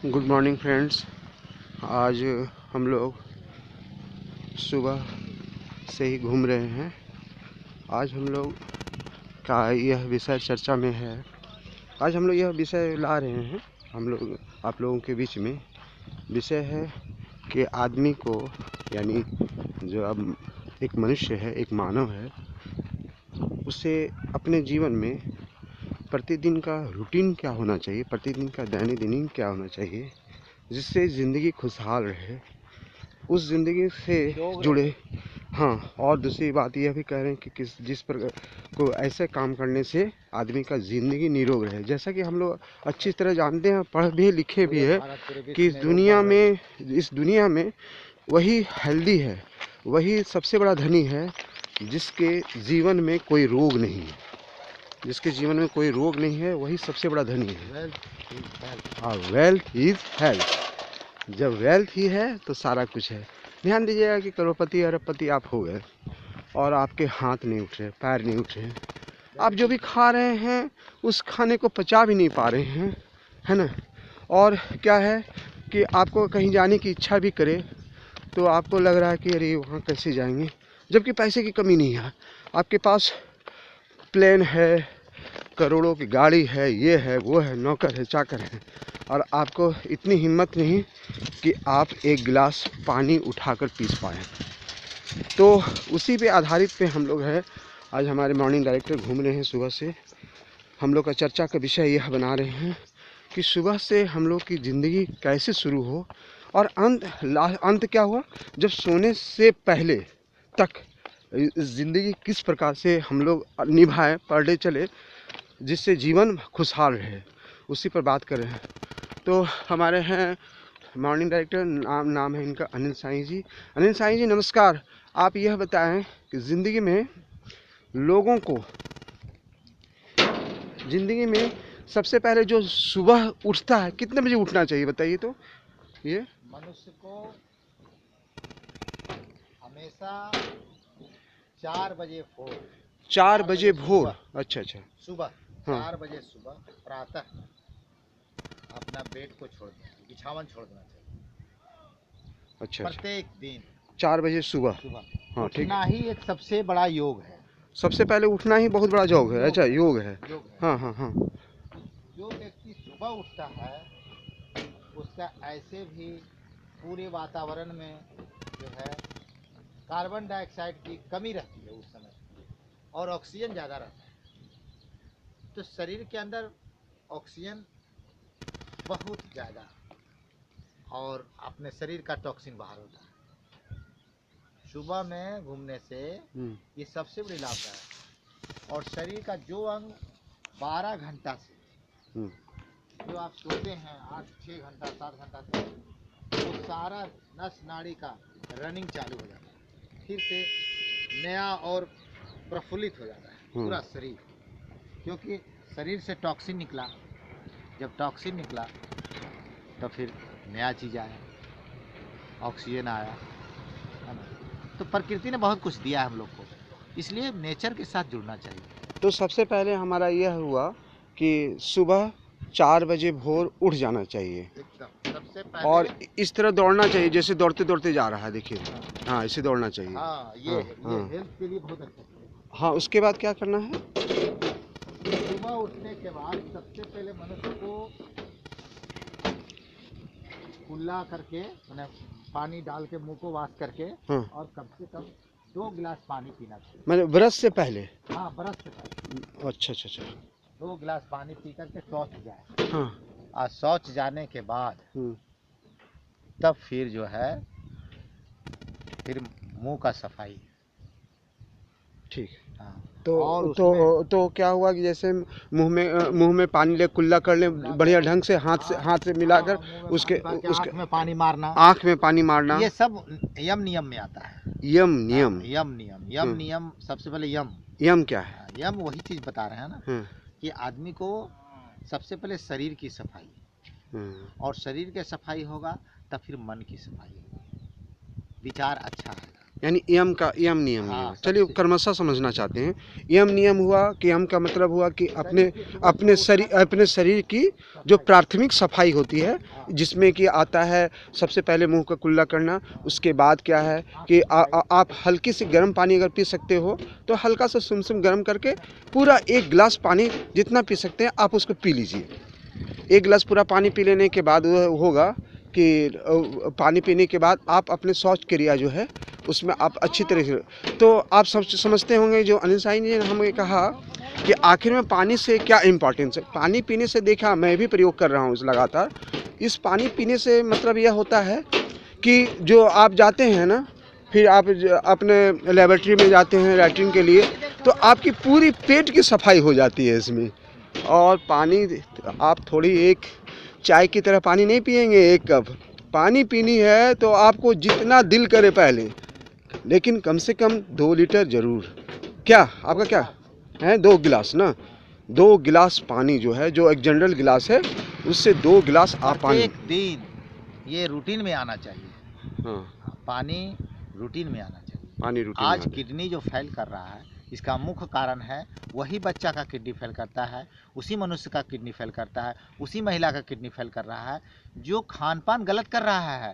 Good morning friends. आज हम लोग सुबह से ही घूम रहे हैं। आज हम लोग का यह विषय चर्चा में है। आज हम लोग यह विषय ला रहे हैं हम लोग आप लोगों के बीच में। विषय है कि आदमी को, यानी जो अब एक मनुष्य है, एक मानव है, उसे अपने जीवन में प्रतिदिन का रूटीन क्या होना चाहिए, प्रतिदिन का दैनिक क्या होना चाहिए, जिससे ज़िंदगी खुशहाल रहे, उस ज़िंदगी से जुड़े। हाँ, और दूसरी बात यह भी कह रहे हैं कि जिस पर को ऐसे काम करने से आदमी का ज़िंदगी निरोग रहे। जैसा कि हम लोग अच्छी तरह जानते हैं, पढ़ भी लिखे भी है कि इस दुनिया में वही हेल्दी है, वही सबसे बड़ा धनी है जिसके जीवन में कोई रोग नहीं है। जिसके जीवन में कोई रोग नहीं है वही सबसे बड़ा धनी है। हाँ, वेल्थ इज हेल्थ। जब वेल्थ ही है तो सारा कुछ है। ध्यान दीजिएगा कि करोड़पति अरबपति आप हो गए और आपके हाथ नहीं उठ रहे, पैर नहीं उठ रहे, आप जो भी खा रहे हैं उस खाने को पचा भी नहीं पा रहे हैं, है ना। और क्या है कि आपको कहीं जाने की इच्छा भी करे तो आपको लग रहा है कि अरे वहाँ कैसे जाएंगे, जबकि पैसे की कमी नहीं है। आपके पास प्लेन है, करोड़ों की गाड़ी है, ये है, वो है, नौकर है, चाकर है, और आपको इतनी हिम्मत नहीं कि आप एक गिलास पानी उठाकर पी पाएँ। तो उसी पे आधारित पे हम लोग हैं। आज हमारे मॉर्निंग डायरेक्टर घूम रहे हैं सुबह से। हम लोग का चर्चा का विषय यह बना रहे हैं कि सुबह से हम लोग की ज़िंदगी कैसे शुरू हो और अंत क्या हुआ, जब सोने से पहले तक ज़िंदगी किस प्रकार से हम लोग निभाएं, पर डे चले, जिससे जीवन खुशहाल रहे, उसी पर बात कर रहे हैं। तो हमारे हैं मॉर्निंग डायरेक्टर, नाम है इनका अनिल साईं जी। अनिल साईं जी नमस्कार। आप यह बताएं कि ज़िंदगी में सबसे पहले जो सुबह उठता है कितने बजे उठना चाहिए, बताइए तो। ये मनुष्य को हमेशा 4 बजे भोर 4 बजे भोर, अच्छा, सुबह हाँ, 4 बजे सुबह प्रातः अपना बेड को छोड़ देना चाहिए, बिछावन छोड़ देना चाहिए। अच्छा, प्रत्येक दिन 4 बजे सुबह। हाँ, ठीक उठना है। ही एक सबसे बड़ा योग है। सबसे पहले उठना ही बहुत बड़ा योग है। अच्छा, योग है। हाँ, हाँ, हाँ। जो व्यक्ति सुबह उठता है उसका ऐसे भी पूरे वातावरण में जो है कार्बन डाइऑक्साइड की कमी रहती है उस समय, और ऑक्सीजन ज़्यादा रहता है। तो शरीर के अंदर ऑक्सीजन बहुत ज़्यादा और अपने शरीर का टॉक्सिन बाहर होता है। सुबह में घूमने से ये सबसे बड़ी लाभदायक। और शरीर का जो अंग 12 घंटा से जो आप सोते हैं 8-6 घंटा 7 घंटा तक, वो सारा नस नाड़ी का रनिंग चालू हो जाता है, फिर से नया और प्रफुल्लित हो जाता है पूरा शरीर। क्योंकि शरीर से टॉक्सिन निकला, जब टॉक्सिन निकला तो फिर नया चीज़ आया, ऑक्सीजन आया, है ना। तो प्रकृति ने बहुत कुछ दिया है हम लोग को, इसलिए नेचर के साथ जुड़ना चाहिए। तो सबसे पहले हमारा यह हुआ कि सुबह 4 बजे भोर उठ जाना चाहिए, एकदम सबसे पहले, और इस तरह दौड़ना चाहिए जैसे दौड़ते दौड़ते जा रहा है, देखिए। हाँ, ऐसे दौड़ना चाहिए। हाँ, ये हेल्थ के लिए बहुत अच्छा है। हाँ, उसके बाद क्या करना है? सुबह उठने के बाद सबसे पहले मनुष्य को कुल्ला करके, मैंने पानी डाल के मुंह को वॉश करके, और कम से कम 2 गिलास पानी पीना चाहिए। मैंने ब्रश से पहले? हाँ, ब्रश से पहले। अच्छा। 2 गिलास पानी पी करके शौच जाए। हाँ। और शौच जाने के बाद तब फिर जो है फिर मुंह का सफाई। ठीक। हाँ। तो क्या हुआ कि जैसे मुंह में पानी ले, कुल्ला कर ले बढ़िया ढंग से, हाथ से मिलाकर, उसके आँख में पानी मारना, आँख में पानी मारना, ये सब यम नियम में आता है। यम नियम सबसे पहले यम क्या है? यम वही चीज बता रहे हैं ना, कि आदमी को सबसे पहले शरीर की सफाई, और शरीर के सफाई होगा तब फिर मन की सफाई होगी, विचार अच्छा आएगा। यानी यम का यम नियम हाँ, नियम चलिए क्रमशः समझना चाहते हैं। यम नियम हुआ कि यम का मतलब हुआ कि अपने शरीर की जो प्राथमिक सफाई होती है, जिसमें कि आता है सबसे पहले मुंह का कुल्ला करना। उसके बाद क्या है कि आप हल्की से गर्म पानी अगर पी सकते हो तो हल्का सा सुमसुम गर्म करके पूरा 1 गिलास पानी जितना पी सकते हैं आप उसको पी लीजिए। 1 गिलास पूरा पानी पी लेने के बाद वह होगा कि पानी पीने के बाद आप अपने शौच क्रिया जो है उसमें आप अच्छी तरह से, तो आप समझते होंगे जो अनिल साईं जी ने हमें कहा कि आखिर में पानी से क्या इम्पोर्टेंस है। पानी पीने से देखा, मैं भी प्रयोग कर रहा हूँ लगातार। इस पानी पीने से मतलब यह होता है कि जो आप जाते हैं ना, फिर आप अपने लेबोरेटरी में जाते हैं लैट्रिन के लिए, तो आपकी पूरी पेट की सफाई हो जाती है इसमें। और पानी आप थोड़ी एक चाय की तरह पानी नहीं पिएंगे, 1 कप पानी पीनी है तो आपको जितना दिल करे पहले, लेकिन कम से कम 2 लीटर ज़रूर। क्या आपका क्या है? 2 गिलास ना, 2 गिलास पानी जो है, जो एक जनरल गिलास है उससे 2 गिलास आप पानी एक दिन ये रूटीन में आना चाहिए। हाँ, पानी रूटीन में आना चाहिए। पानी रूटीन आज किडनी जो फेल कर रहा है, इसका मुख्य कारण है वही बच्चा का किडनी फेल करता है, उसी मनुष्य का किडनी फेल करता है, उसी महिला का किडनी फेल कर रहा है जो खान पान गलत कर रहा है।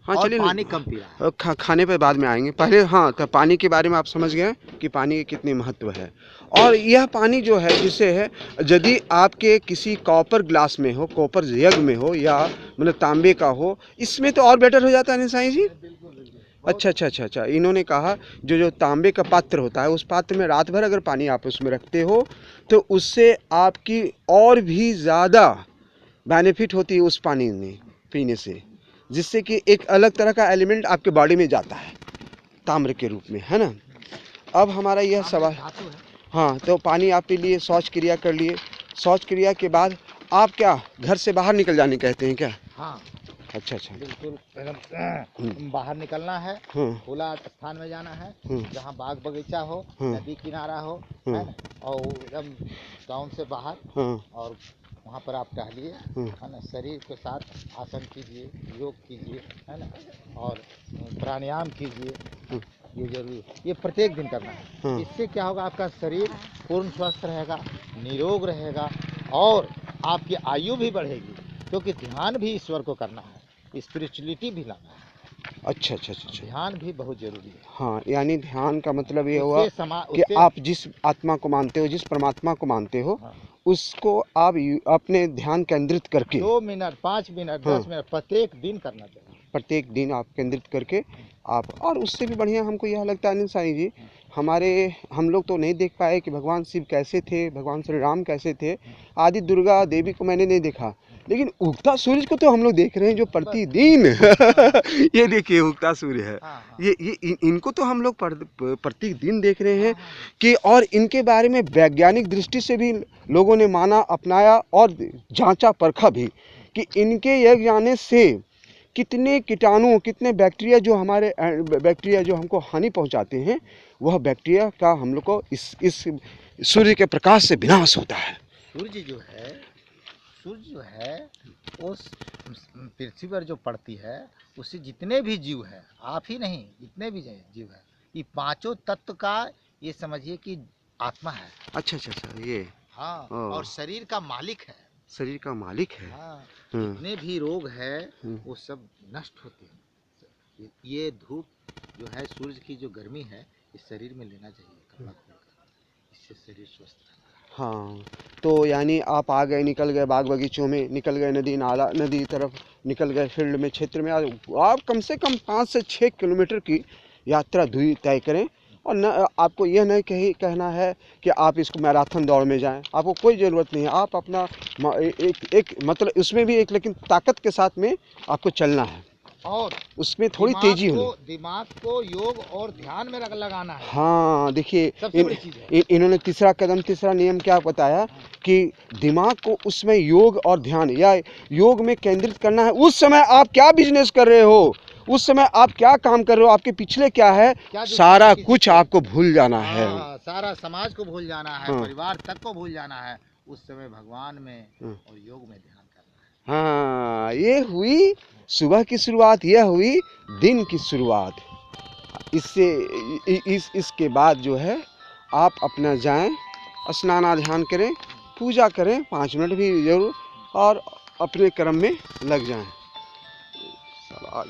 हाँ और चलिए पानी कम पी रहा है। खाने पे बाद में आएंगे, पहले हाँ तो पानी के बारे में आप समझ गए कि पानी की कितनी महत्व है। और यह पानी जो है जिसे है, यदि आपके किसी कॉपर ग्लास में हो, कॉपर जग में हो या मतलब तांबे का हो, इसमें तो और बेटर हो जाता है ना साईं जी। अच्छा, इन्होंने कहा जो तांबे का पात्र होता है, उस पात्र में रात भर अगर पानी आप उसमें रखते हो तो उससे आपकी और भी ज़्यादा बेनिफिट होती है उस पानी में पीने से, जिससे कि एक अलग तरह का एलिमेंट आपके बॉडी में जाता है ताम्र के रूप में, है ना। अब हमारा यह सवाल, हाँ तो पानी आप पी लिए, शौच क्रिया कर लिए, शौच क्रिया के बाद आप क्या घर से बाहर निकल जाने कहते हैं क्या? हाँ अच्छा बिल्कुल एकदम बाहर निकलना है, खुला स्थान में जाना है जहाँ बाग बगीचा हो, नदी किनारा हो, है ना, और एकदम गाँव से बाहर, और वहाँ पर आप टहलिए, है ना, शरीर के साथ आसन कीजिए, योग कीजिए, है ना, और प्राणायाम कीजिए। ये जरूरी, ये प्रत्येक दिन करना है। इससे क्या होगा, आपका शरीर पूर्ण स्वस्थ रहेगा, निरोग रहेगा, और आपकी आयु भी बढ़ेगी, क्योंकि ध्यान भी ईश्वर को करना है, स्पिरिचुअलिटी भी लाना है। अच्छा, ध्यान भी बहुत जरूरी है। हाँ, यानी ध्यान का मतलब ये हुआ कि आप जिस आत्मा को मानते हो, जिस परमात्मा को मानते हो, उसको आप अपने ध्यान केंद्रित करके 2 मिनट, 5 मिनट, 10 मिनट प्रत्येक दिन करना चाहिए। प्रत्येक दिन आप केंद्रित करके आप, और उससे भी बढ़िया हमको यह लगता है अनिल साईं जी, हम लोग तो नहीं देख पाए कि भगवान शिव कैसे थे, भगवान श्री राम कैसे थे, आदि दुर्गा देवी को मैंने नहीं देखा, लेकिन उगता सूरज को तो हम लोग देख रहे हैं जो प्रतिदिन ये देखिए उगता सूर्य है, ये इनको तो हम लोग प्रतिदिन देख रहे हैं कि, और इनके बारे में वैज्ञानिक दृष्टि से भी लोगों ने माना, अपनाया और जांचा परखा भी कि इनके यज्ञ जाने से कितने कीटाणु, कितने बैक्टीरिया जो हमको हानि पहुंचाते हैं, वह बैक्टीरिया का हम लोग को इस सूर्य के प्रकाश से विनाश होता है। सूर्य जो है उस पृथ्वी पर जो पड़ती है, उससे जितने भी जीव है, आप ही नहीं, जितने भी जीव है, ये पांचों तत्व का ये समझिए कि आत्मा है। अच्छा, ये हाँ, और शरीर का मालिक है। शरीर का मालिक है। हाँ, जितने भी रोग है वो सब नष्ट होते हैं। ये धूप जो है, सूरज की जो गर्मी है, इस शरीर में लेना चाहिए कपड़ा खोलकर, इससे शरीर स्वस्थ रहता है। हाँ, तो यानी आप आ गए, निकल गए बाग बगीचों में, निकल गए नदी तरफ निकल गए, फील्ड में, क्षेत्र में, आप कम से कम 5 से 6 किलोमीटर की यात्रा तय करें, और न आपको यह नहीं कहना है कि आप इसको मैराथन दौड़ में जाएं, आपको कोई ज़रूरत नहीं है। आप अपना एक मतलब उसमें भी एक, लेकिन ताकत के साथ में आपको चलना है, और उसमें थोड़ी तेजी होनी, दिमाग को योग और ध्यान में लगाना है। हाँ देखिए, इन्होंने तीसरा नियम क्या बताया कि दिमाग को उसमें योग और ध्यान या योग में केंद्रित करना है। उस समय आप क्या बिजनेस कर रहे हो, उस समय आप क्या काम कर रहे हो, आपके पिछले क्या है, सारा कुछ आपको भूल जाना है। सारा समाज को भूल जाना है, परिवार तक को भूल जाना है। उस समय भगवान में और योग में ध्यान करना है। हाँ, ये हुई सुबह की शुरुआत, यह हुई दिन की शुरुआत। इससे इसके बाद जो है आप अपना जाएं, स्नान ध्यान करें, पूजा करें, 5 मिनट भी जरूर, और अपने कर्म में लग जाएं।